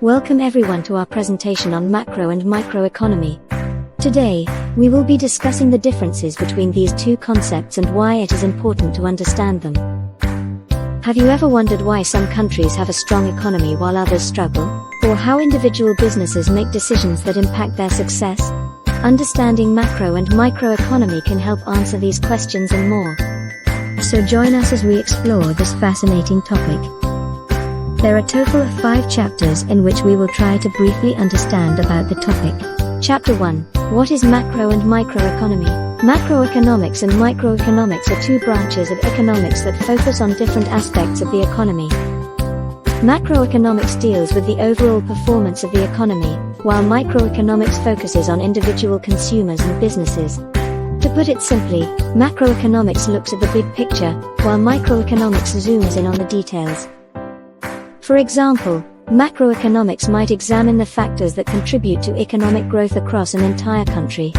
Welcome everyone to our presentation on macro and microeconomy. Today, we will be discussing the differences between these two concepts and why it is important to understand them. Have you ever wondered why some countries have a strong economy while others struggle, or how individual businesses make decisions that impact their success? Understanding macro and microeconomy can help answer these questions and more. So join us as we explore this fascinating topic. There are a total of 5 chapters in which we will try to briefly understand about the topic. Chapter 1. What is macro and microeconomy? Macroeconomics and microeconomics are two branches of economics that focus on different aspects of the economy. Macroeconomics deals with the overall performance of the economy, while microeconomics focuses on individual consumers and businesses. To put it simply, macroeconomics looks at the big picture, while microeconomics zooms in on the details. For example, macroeconomics might examine the factors that contribute to economic growth across an entire country,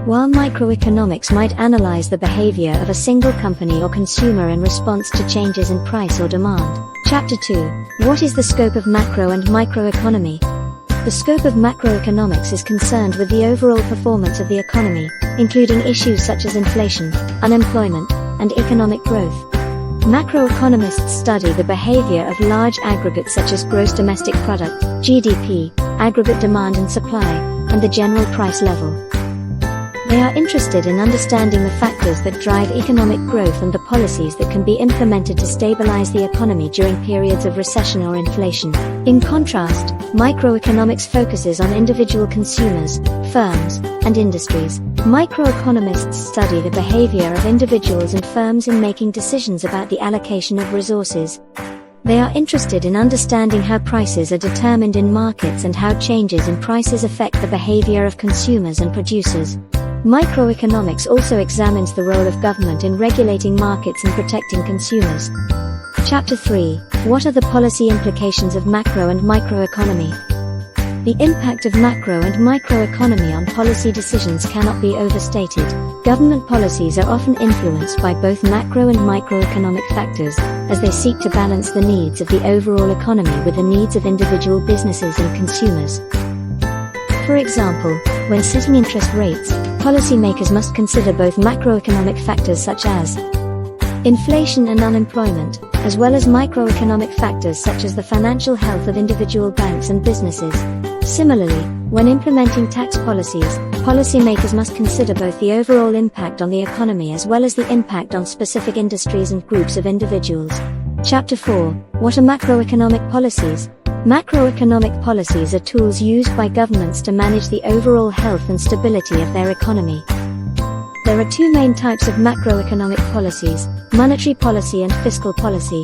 while microeconomics might analyze the behavior of a single company or consumer in response to changes in price or demand. Chapter 2. What is the scope of macro and microeconomy? The scope of macroeconomics is concerned with the overall performance of the economy, including issues such as inflation, unemployment, and economic growth. Macroeconomists study the behavior of large aggregates such as gross domestic product, GDP, aggregate demand and supply, and the general price level. They are interested in understanding the factors that drive economic growth and the policies that can be implemented to stabilize the economy during periods of recession or inflation. In contrast, microeconomics focuses on individual consumers, firms, and industries. Microeconomists study the behavior of individuals and firms in making decisions about the allocation of resources. They are interested in understanding how prices are determined in markets and how changes in prices affect the behavior of consumers and producers. Microeconomics also examines the role of government in regulating markets and protecting consumers. Chapter 3. What are the policy implications of macro and microeconomy? The impact of macro and microeconomy on policy decisions cannot be overstated. Government policies are often influenced by both macro and microeconomic factors, as they seek to balance the needs of the overall economy with the needs of individual businesses and consumers. For example, when setting interest rates, policymakers must consider both macroeconomic factors such as inflation and unemployment, as well as microeconomic factors such as the financial health of individual banks and businesses. Similarly, when implementing tax policies, policymakers must consider both the overall impact on the economy as well as the impact on specific industries and groups of individuals. Chapter 4. What are macroeconomic policies? Macroeconomic policies are tools used by governments to manage the overall health and stability of their economy. There are 2 main types of macroeconomic policies: monetary policy and fiscal policy.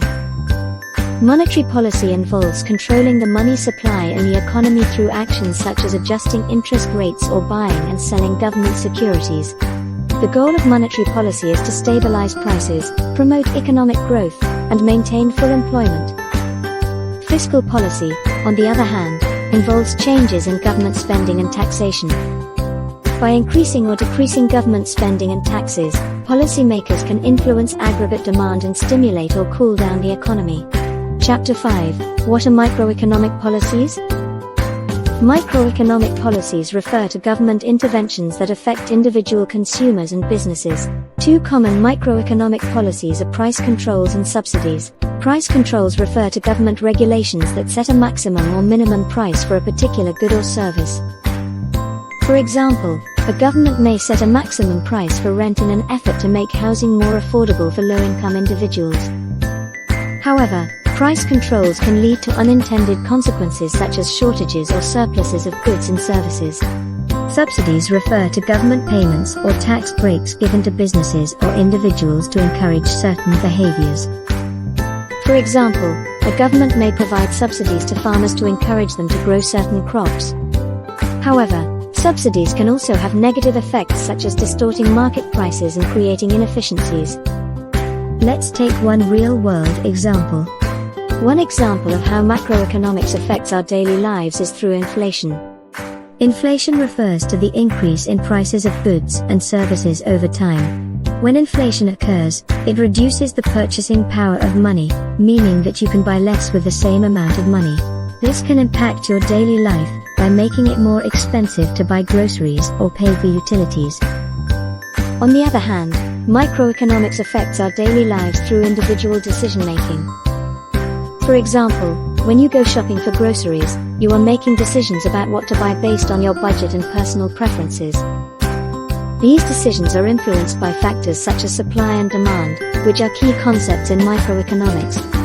Monetary policy involves controlling the money supply in the economy through actions such as adjusting interest rates or buying and selling government securities. The goal of monetary policy is to stabilize prices, promote economic growth, and maintain full employment. Fiscal policy, on the other hand, involves changes in government spending and taxation. By increasing or decreasing government spending and taxes, policymakers can influence aggregate demand and stimulate or cool down the economy. Chapter 5. What are microeconomic policies? Microeconomic policies refer to government interventions that affect individual consumers and businesses. 2 common microeconomic policies are price controls and subsidies. Price controls refer to government regulations that set a maximum or minimum price for a particular good or service. For example, a government may set a maximum price for rent in an effort to make housing more affordable for low-income individuals. However, price controls can lead to unintended consequences such as shortages or surpluses of goods and services. Subsidies refer to government payments or tax breaks given to businesses or individuals to encourage certain behaviors. For example, a government may provide subsidies to farmers to encourage them to grow certain crops. However, subsidies can also have negative effects such as distorting market prices and creating inefficiencies. Let's take one real-world example. One example of how macroeconomics affects our daily lives is through inflation. Inflation refers to the increase in prices of goods and services over time. When inflation occurs, it reduces the purchasing power of money, meaning that you can buy less with the same amount of money. This can impact your daily life by making it more expensive to buy groceries or pay for utilities. On the other hand, microeconomics affects our daily lives through individual decision-making. For example, when you go shopping for groceries, you are making decisions about what to buy based on your budget and personal preferences. These decisions are influenced by factors such as supply and demand, which are key concepts in microeconomics.